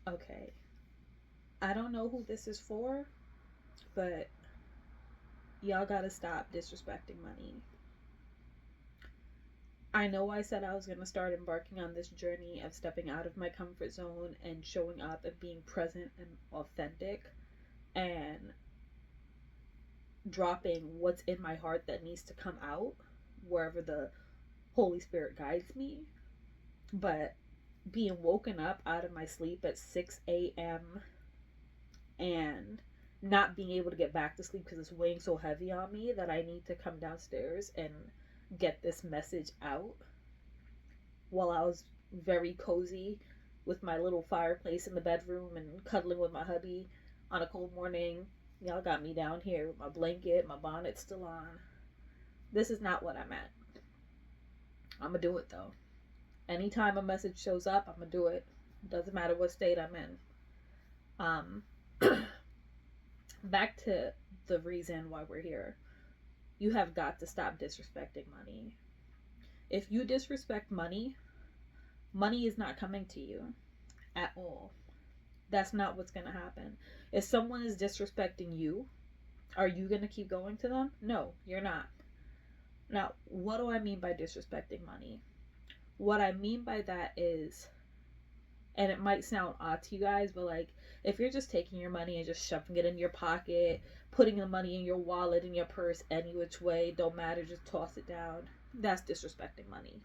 Okay, I don't know who this is for, but y'all gotta stop disrespecting money. I know I said I was going to start embarking on this journey of stepping out of my comfort zone and showing up and being present and authentic and dropping what's in my heart that needs to come out wherever the Holy Spirit guides me. But being woken up out of my sleep at 6 a.m. and not being able to get back to sleep because it's weighing so heavy on me that I need to come downstairs and get this message out while I was very cozy with my little fireplace in the bedroom and cuddling with my hubby on a cold morning. Y'all got me down here with my blanket, my bonnet still on. This is not what I meant. I'm gonna do it though. Anytime a message shows up, I'm gonna do it. Doesn't matter what state I'm in. Um, back to the reason why we're here. You have got to stop disrespecting money. If you disrespect money, money is not coming to you at all. That's not what's going to happen. If someone is disrespecting you, are you going to keep going to them? No, you're not. Now, what do I mean by disrespecting money? What I mean by that is, and it might sound odd to you guys, but like if you're just taking your money and just shoving it in your pocket, putting the money in your wallet, in your purse, any which way, don't matter, just toss it down, that's disrespecting money.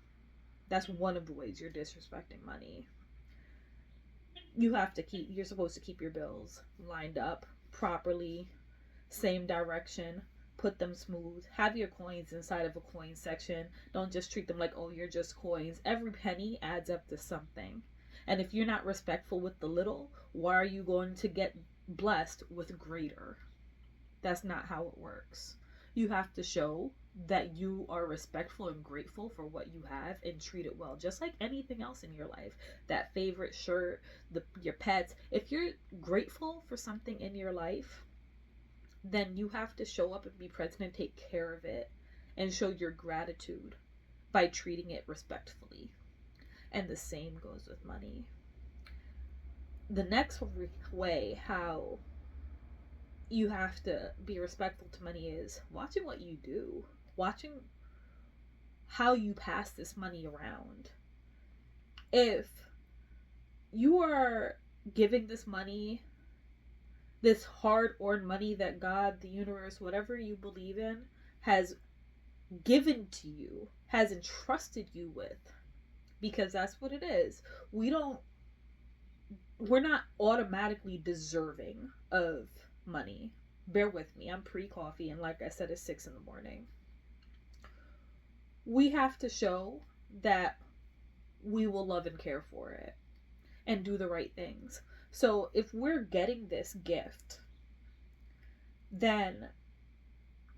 That's one of the ways you're disrespecting money. You're supposed to keep your bills lined up properly, same direction, put them smooth, have your coins inside of a coin section. Don't just treat them like, oh, you're just coins. Every penny adds up to something. And if you're not respectful with the little, why are you going to get blessed with greater? That's not how it works. You have to show that you are respectful and grateful for what you have and treat it well, just like anything else in your life. That favorite shirt, your pets. If you're grateful for something in your life, then you have to show up and be present and take care of it and show your gratitude by treating it respectfully. And the same goes with money. The next way how you have to be respectful to money is watching what you do, watching how you pass this money around. If you are giving this money, this hard earned money that God, the universe, whatever you believe in, has given to you, has entrusted you with, because that's what it is. We're not automatically deserving of money. Bear with me, I'm pre-coffee, and like I said, it's 6 in the morning. We have to show that we will love and care for it and do the right things. So if we're getting this gift, then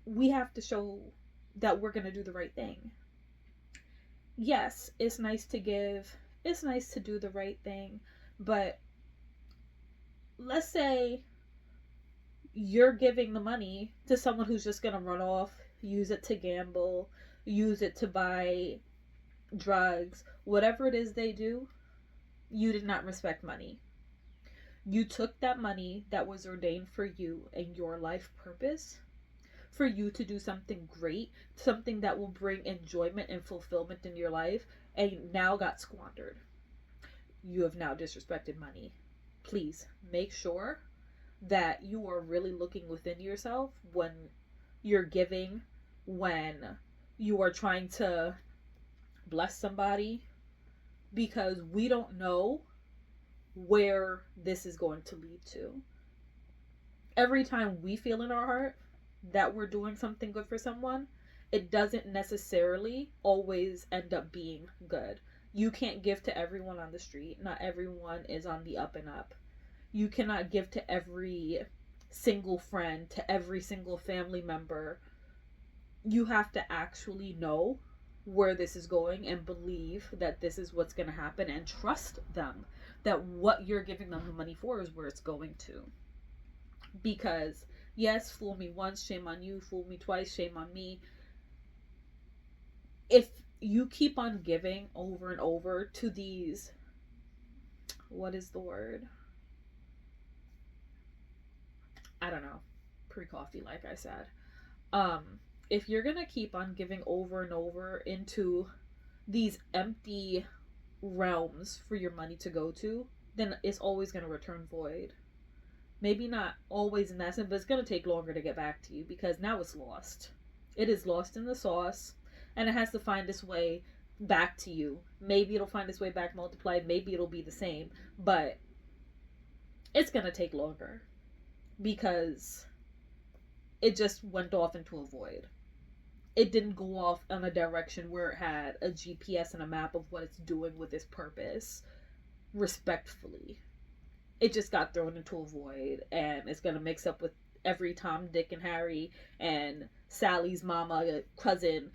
we have to show that we're going to do the right thing. Yes, it's nice to give, it's nice to do the right thing, but let's say you're giving the money to someone who's just going to run off, use it to gamble, use it to buy drugs, whatever it is they do. You did not respect money. You took that money that was ordained for you and your life purpose, for you to do something great, something that will bring enjoyment and fulfillment in your life, and now got squandered. You have now disrespected money. Please make sure that you are really looking within yourself when you're giving, when you are trying to bless somebody, because we don't know where this is going to lead to. Every time we feel in our heart that we're doing something good for someone, it doesn't necessarily always end up being good. You can't give to everyone on the street. Not everyone is on the up and up. You cannot give to every single friend, to every single family member. You have to actually know where this is going and believe that this is what's going to happen and trust them that what you're giving them the money for is where it's going to. Because yes, fool me once, shame on you. Fool me twice, shame on me. If you keep on giving over and over to these, what is the word? I don't know, pre-coffee, like I said. Um, if you're gonna keep on giving over and over into these empty realms for your money to go to, then it's always gonna return void. Maybe not always in that sense, but it's gonna take longer to get back to you because now it's lost. It is lost in the sauce, and it has to find its way back to you. Maybe it'll find its way back multiplied, maybe it'll be the same, but it's gonna take longer because it just went off into a void. It didn't go off in a direction where it had a GPS and a map of what it's doing with its purpose respectfully. It just got thrown into a void, and it's gonna mix up with every Tom, Dick, and Harry and Sally's mama, cousin.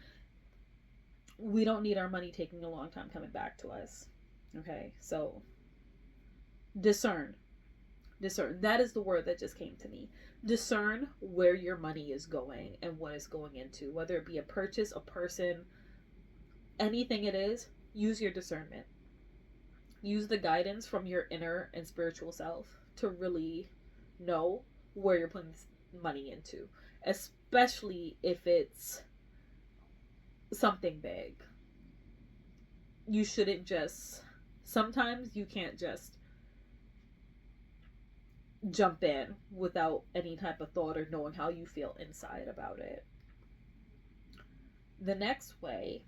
We don't need our money taking a long time coming back to us. Okay, so discern. Discern. That is the word that just came to me. Discern where your money is going and what it's going into. Whether it be a purchase, a person, anything it is, use your discernment. Use the guidance from your inner and spiritual self to really know where you're putting money into. Especially if it's something big. You shouldn't just... Sometimes you can't just jump in without any type of thought or knowing how you feel inside about it. The next way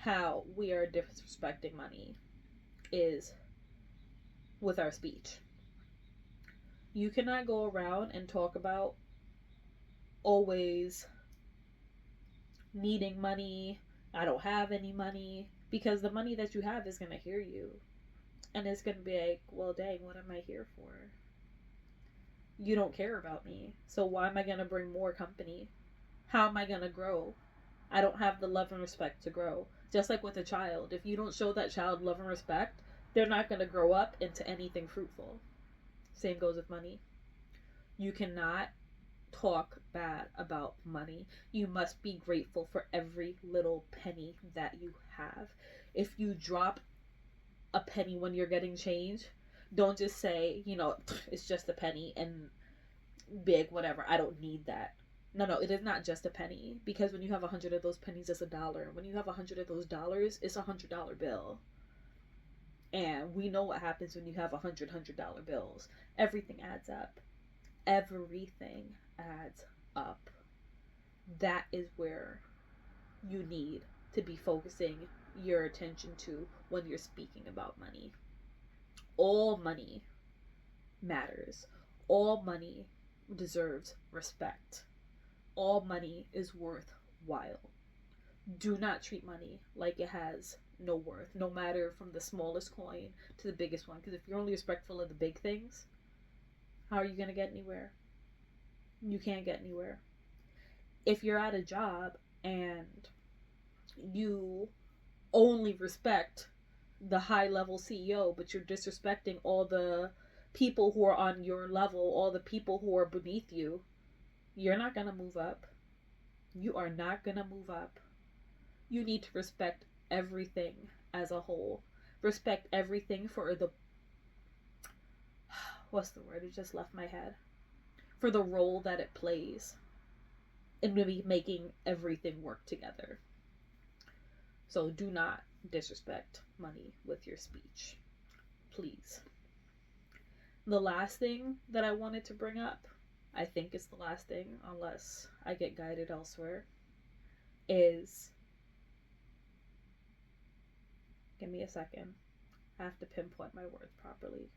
how we are disrespecting money is with our speech. You cannot go around and talk about always needing money, I don't have any money, because the money that you have is going to hear you. And it's going to be like, well, dang, what am I here for? You don't care about me. So why am I going to bring more company? How am I going to grow? I don't have the love and respect to grow. Just like with a child. If you don't show that child love and respect, they're not going to grow up into anything fruitful. Same goes with money. You cannot talk bad about money. You must be grateful for every little penny that you have. If you drop a penny when you're getting change, don't just say, it's just a penny and big, whatever, I don't need that. No, it is not just a penny, because when you have 100 of those pennies, it's $1. When you have 100 of those dollars, it's $100 bill. And we know what happens when you have $100 bills. Everything adds up. Everything adds up. That is where you need to be focusing your attention to when you're speaking about money. All money matters. All money deserves respect. All money is worthwhile. Do not treat money like it has no worth, no matter from the smallest coin to the biggest one. Because if you're only respectful of the big things, how are you going to get anywhere? You can't get anywhere. If you're at a job and you only respect the high level CEO, but you're disrespecting all the people who are on your level, all the people who are beneath you, you're not going to move up. You are not going to move up. You need to respect everything as a whole. Respect everything for the... What's the word? It just left my head. For the role that it plays in maybe making everything work together. So do not disrespect money with your speech. Please. The last thing that I wanted to bring up, I think it's the last thing, unless I get guided elsewhere, is... Give me a second. I have to pinpoint my words properly.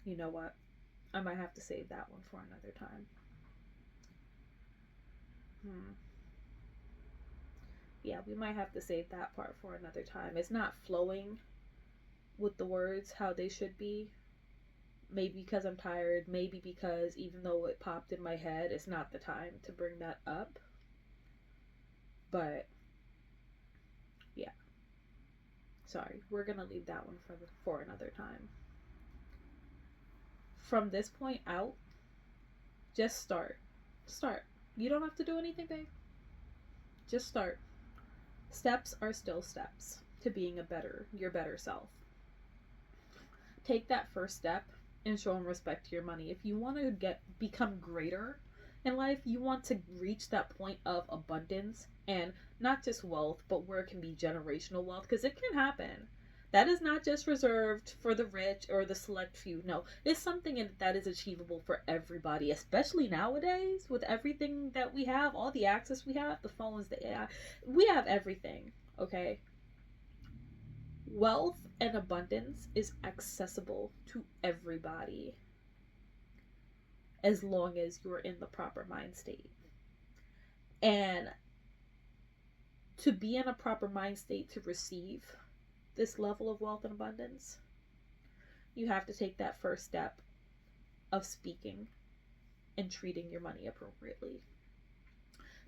You know what? I might have to save that one for another time. Yeah, we might have to save that part for another time. It's not flowing with the words how they should be. Maybe because I'm tired. Maybe because even though it popped in my head, it's not the time to bring that up. But yeah. Sorry. We're going to leave that one for another time. From this point out, just start. Start. You don't have to do anything, babe. Just start. Steps are still steps to being your better self. Take that first step and show and respect to your money. If you want to become greater in life, you want to reach that point of abundance, and not just wealth, but where it can be generational wealth, because it can happen. That is not just reserved for the rich or the select few. No, it's something that is achievable for everybody, especially nowadays with everything that we have, all the access we have, the phones, the AI. We have everything, okay? Wealth and abundance is accessible to everybody as long as you're in the proper mind state. And to be in a proper mind state to receive this level of wealth and abundance, you have to take that first step of speaking and treating your money appropriately.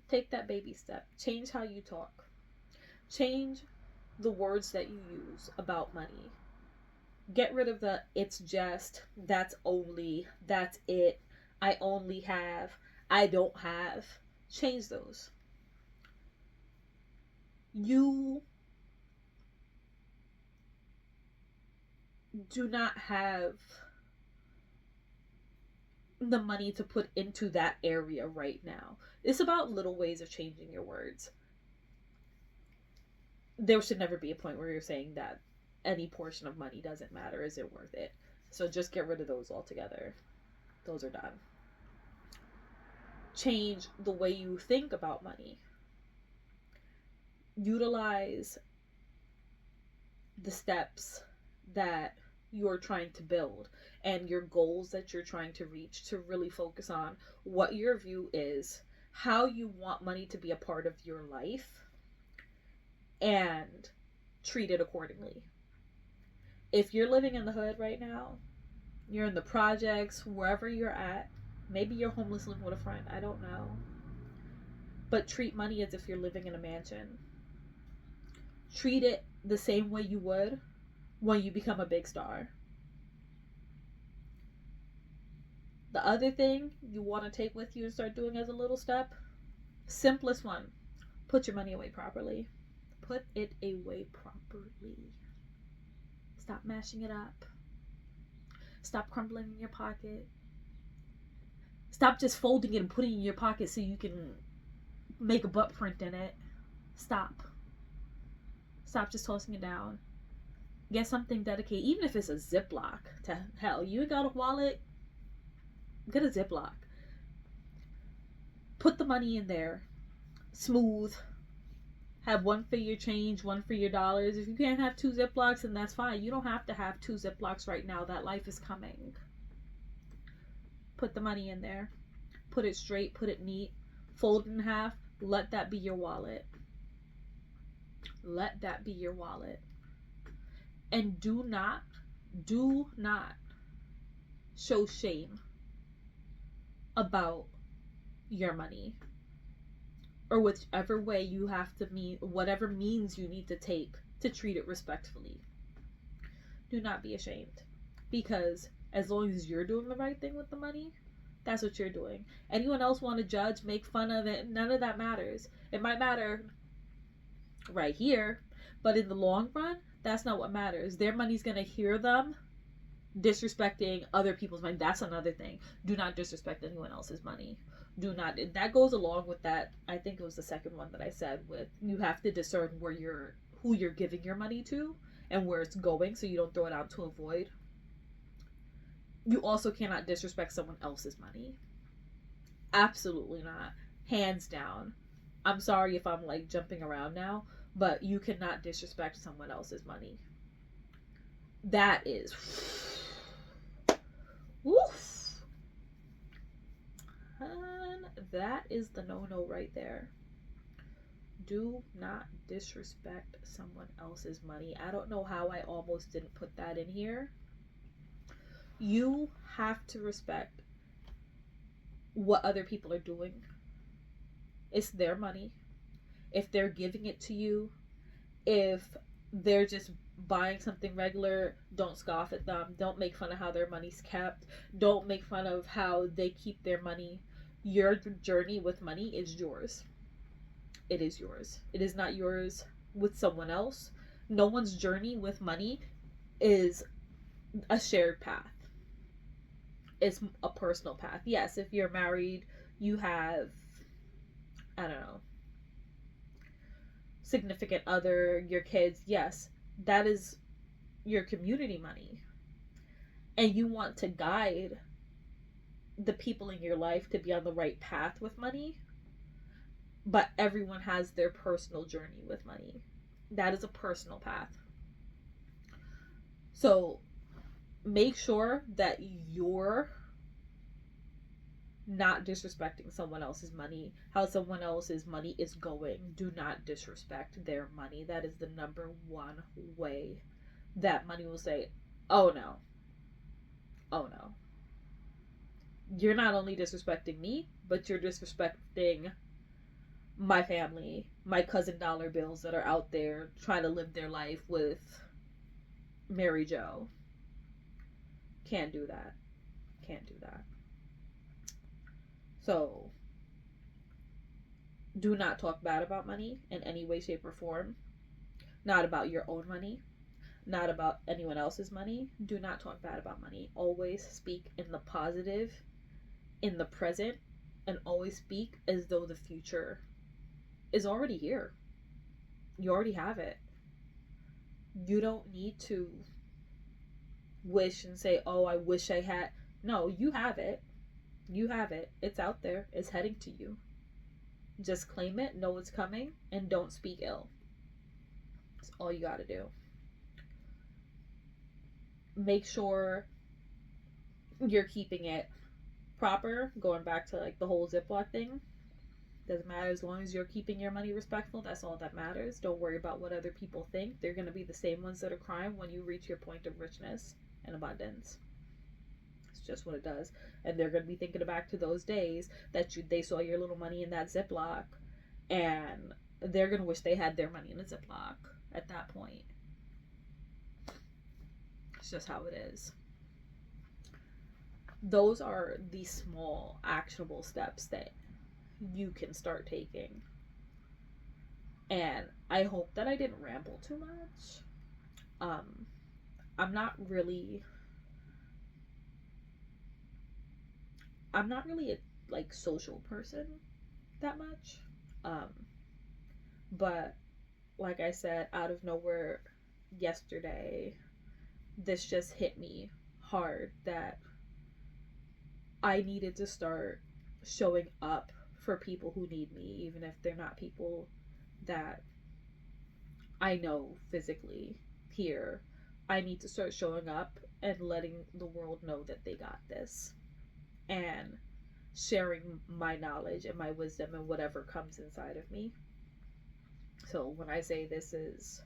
Take that baby step. Change how you talk. Change the words that you use about money. Get rid of the it's just, that's only, that's it, I only have, I don't have. Change those. You do not have the money to put into that area right now. It's about little ways of changing your words. There should never be a point where you're saying that any portion of money doesn't matter. Is it worth it? So just get rid of those altogether. Those are done. Change the way you think about money. Utilize the steps that you're trying to build and your goals that you're trying to reach to really focus on what your view is, how you want money to be a part of your life, and treat it accordingly. If you're living in the hood right now, you're in the projects, wherever you're at, maybe you're homeless living with a friend, I don't know. But treat money as if you're living in a mansion. Treat it the same way you would when you become a big star. The other thing you want to take with you and start doing as a little step, simplest one, put your money away properly. Put it away properly. Stop mashing it up. Stop crumbling in your pocket. Stop just folding it and putting it in your pocket so you can make a butt print in it. Stop. Stop just tossing it down. Get something dedicated, even if it's a Ziploc. To hell, you ain't got a wallet? Get a Ziploc. Put the money in there. Smooth. Have one for your change, one for your dollars. If you can't have two Ziplocs, then that's fine. You don't have to have two Ziplocs right now. That life is coming. Put the money in there. Put it straight. Put it neat. Fold it in half. Let that be your wallet. Let that be your wallet. And do not show shame about your money, or whichever way you have to whatever means you need to take to treat it respectfully. Do not be ashamed, because as long as you're doing the right thing with the money, that's what you're doing. Anyone else want to judge, make fun of it, none of that matters. It might matter right here, but in the long run, that's not what matters. Their money's gonna hear them disrespecting other people's money. That's another thing. Do not disrespect anyone else's money. Do not. That goes along with that. I think it was the second one that I said, with you have to discern who you're giving your money to and where it's going, so you don't throw it out to a void. You also cannot disrespect someone else's money. Absolutely not. Hands down. I'm sorry if I'm like jumping around now, but you cannot disrespect someone else's money. That is woof. And that is the no-no right there. Do not disrespect someone else's money. I don't know how I almost didn't put that in here. You have to respect what other people are doing. It's their money. If they're giving it to you, if they're just buying something regular, don't scoff at them. Don't make fun of how their money's kept. Don't make fun of how they keep their money. Your journey with money is yours. It is yours. It is not yours with someone else. No one's journey with money is a shared path. It's a personal path. Yes, if you're married, you have, I don't know, significant other, your kids. Yes, that is your community money. And you want to guide the people in your life to be on the right path with money, but everyone has their personal journey with money. That is a personal path. So make sure that you're not disrespecting someone else's money, how someone else's money is going. Do not disrespect their money. That is the number one way that money will say, oh no, oh no. You're not only disrespecting me, but you're disrespecting my family, my cousin dollar bills that are out there trying to live their life with Mary Joe. Can't do that. Can't do that. So, do not talk bad about money in any way, shape, or form. Not about your own money. Not about anyone else's money. Do not talk bad about money. Always speak in the positive, in the present, and always speak as though the future is already here. You already have it. You don't need to wish and say, oh, I wish I had. No, you have it. You have it. It's out there. It's heading to you. Just claim it, know it's coming, and don't speak ill. That's all you gotta do. Make sure you're keeping it proper. Going back to like the whole Ziploc thing. Doesn't matter as long as you're keeping your money respectful. That's all that matters. Don't worry about what other people think. They're gonna be the same ones that are crying when you reach your point of richness and abundance. It's just what it does. And they're gonna be thinking back to those days that they saw your little money in that Ziploc, and they're gonna wish they had their money in a Ziploc at that point. It's just how it is. Those are the small actionable steps that you can start taking. And I hope that I didn't ramble too much. Um, I'm not really a like social person that much. Um, but like I said, out of nowhere yesterday, this just hit me hard that I needed to start showing up for people who need me, even if they're not people that I know physically here. I need to start showing up and letting the world know that they got this. And sharing my knowledge and my wisdom and whatever comes inside of me. So when I say this is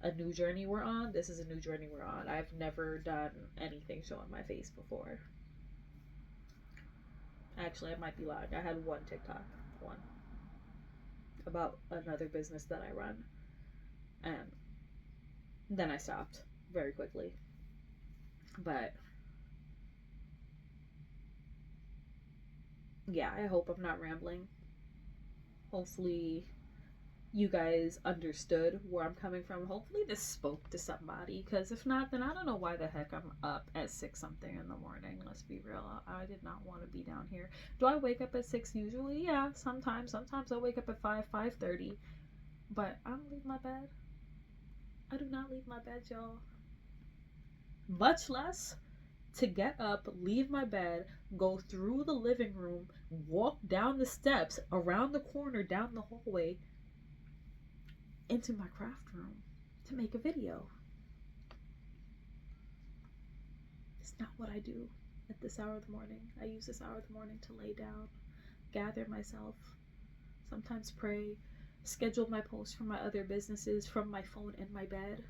a new journey we're on, this is a new journey we're on. I've never done anything showing my face before. Actually, I might be lying. I had one TikTok, one, about another business that I run. And then I stopped very quickly. But yeah, I hope I'm not rambling. Hopefully you guys understood where I'm coming from. Hopefully this spoke to somebody, because if not, then I don't know why the heck I'm up at 6 something in the morning. Let's be real. I did not want to be down here. Do I wake up at 6 usually? Yeah, sometimes. Sometimes I wake up at 5:30. But I don't leave my bed. I do not leave my bed, y'all. Much less to get up, leave my bed, go through the living room, walk down the steps, around the corner, down the hallway, into my craft room to make a video. It's not what I do at this hour of the morning. I use this hour of the morning to lay down, gather myself, sometimes pray, schedule my posts for my other businesses from my phone in my bed.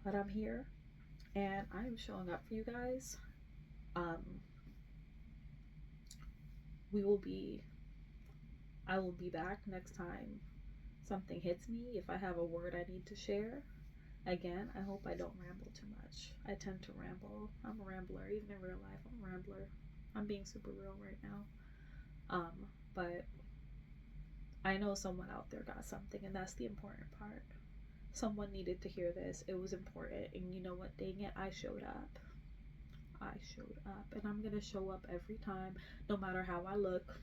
But I'm here and I am showing up for you guys. I will be back next time something hits me. If I have a word I need to share, Again, I hope I don't ramble too much. I tend to ramble. I'm a rambler, even in real life. I'm a rambler. I'm being super real right now. But I know someone out there got something, and that's the important part. Someone needed to hear this. It was important, and you know what? Dang it, I showed up. I showed up, and I'm gonna show up every time, no matter how I look,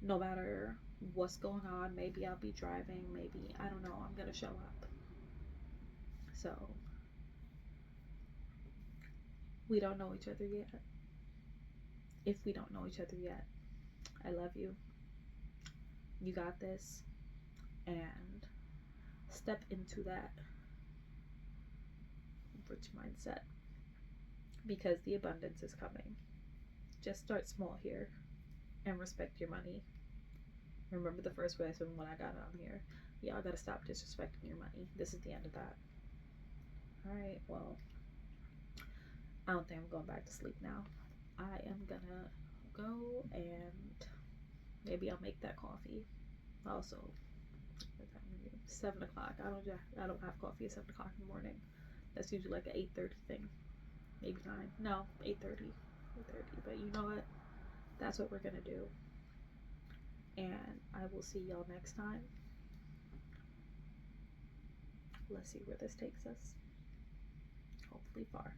no matter what's going on. Maybe I'll be driving, maybe I don't know. I'm gonna show up. So we don't know each other yet. If we don't know each other yet, I love you. You got this, and step into that rich mindset because the abundance is coming. Just start small here and respect your money. Remember the first lesson when I got on here. Y'all gotta stop disrespecting your money. This is the end of that. Alright, well, I don't think I'm going back to sleep now. I am gonna go and maybe I'll make that coffee. Also, 7 o'clock. I don't have coffee at 7 o'clock in the morning. That's usually like an 8:30 thing. Maybe 9. No, 8:30. 8:30. But you know what? That's what we're gonna do. And I will see y'all next time. Let's see where this takes us. Hopefully far.